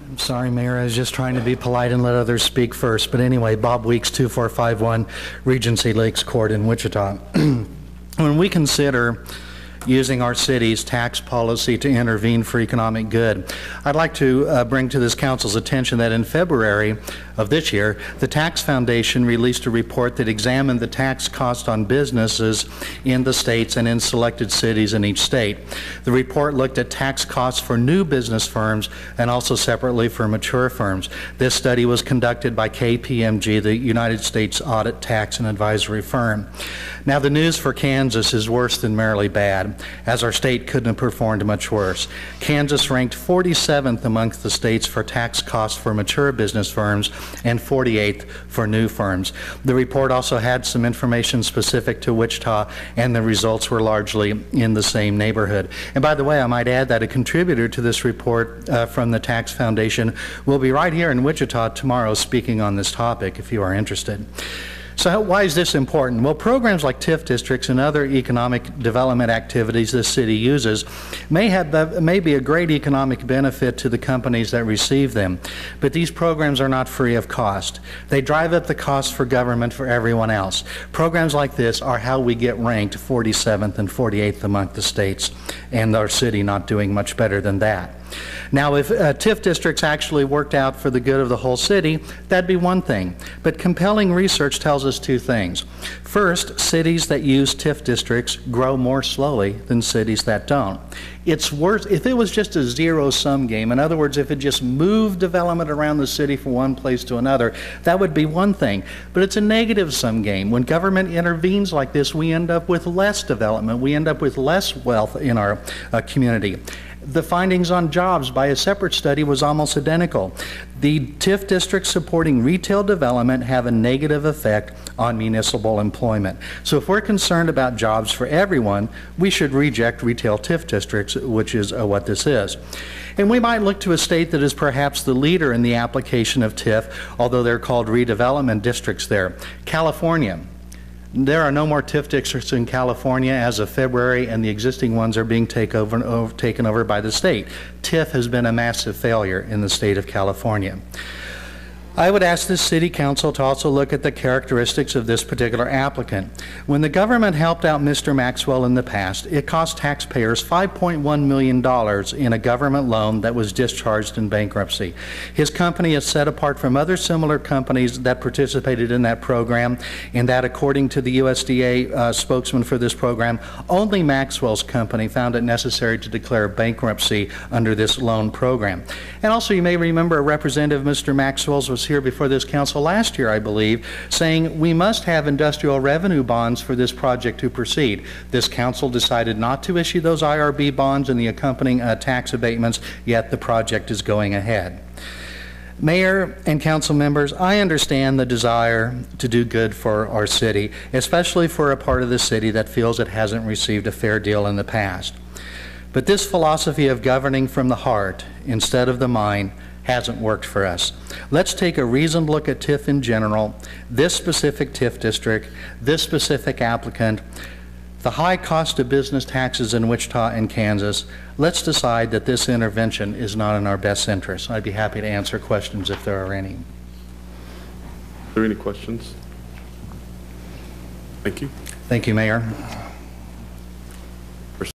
I'm sorry, Mayor, I was just trying to be polite and let others speak first. But anyway, Bob Weeks, 2451 Regency Lakes Court in Wichita. When we consider using our city's tax policy to intervene for economic good, I'd like to bring to this council's attention that in February of this year, the Tax Foundation released a report that examined the tax cost on businesses in the states and in selected cities in each state. The report looked at tax costs for new business firms and also separately for mature firms. This study was conducted by KPMG, the United States Audit, Tax, and Advisory firm. Now, the news for Kansas is worse than merely bad, as our state couldn't have performed much worse. Kansas ranked 47th amongst the states for tax costs for mature business firms and 48th for new firms. The report also had some information specific to Wichita, and the results were largely in the same neighborhood. And by the way, I might add that a contributor to this report from the Tax Foundation will be right here in Wichita tomorrow speaking on this topic if you are interested. So why is this important? Well, programs like TIF districts and other economic development activities this city uses may be a great economic benefit to the companies that receive them, but these programs are not free of cost. They drive up the cost for government for everyone else. Programs like this are how we get ranked 47th and 48th among the states, and our city not doing much better than that. Now, if TIF districts actually worked out for the good of the whole city, that'd be one thing. But compelling research tells us two things. First, cities that use TIF districts grow more slowly than cities that don't. It's worse if it was just a zero-sum game. In other words, if it just moved development around the city from one place to another, that would be one thing. But it's a negative-sum game. When government intervenes like this, we end up with less development. We end up with less wealth in our community. The findings on jobs by a separate study was almost identical. The TIF districts supporting retail development have a negative effect on municipal employment. So if we're concerned about jobs for everyone, we should reject retail TIF districts, which is what this is. And we might look to a state that is perhaps the leader in the application of TIF, although they're called redevelopment districts there. California. There are no more TIF districts in California as of February, and the existing ones are being taken over by the state. TIF has been a massive failure in the state of California. I would ask the City Council to also look at the characteristics of this particular applicant. When the government helped out Mr. Maxwell in the past, it cost taxpayers $5.1 million in a government loan that was discharged in bankruptcy. His company is set apart from other similar companies that participated in that program, and that, according to the USDA spokesman for this program, only Maxwell's company found it necessary to declare bankruptcy under this loan program. And also, you may remember a representative, Mr. Maxwell's, was here before this council last year, I believe, saying we must have industrial revenue bonds for this project to proceed. This council decided not to issue those IRB bonds and the accompanying tax abatements, yet the project is going ahead. Mayor and council members, I understand the desire to do good for our city, especially for a part of the city that feels it hasn't received a fair deal in the past. But this philosophy of governing from the heart instead of the mind hasn't worked for us. Let's take a reasoned look at TIF in general, this specific TIF district, this specific applicant, the high cost of business taxes in Wichita and Kansas. Let's decide that this intervention is not in our best interest. I'd be happy to answer questions if there are any. Are there any questions? Thank you. Thank you, Mayor.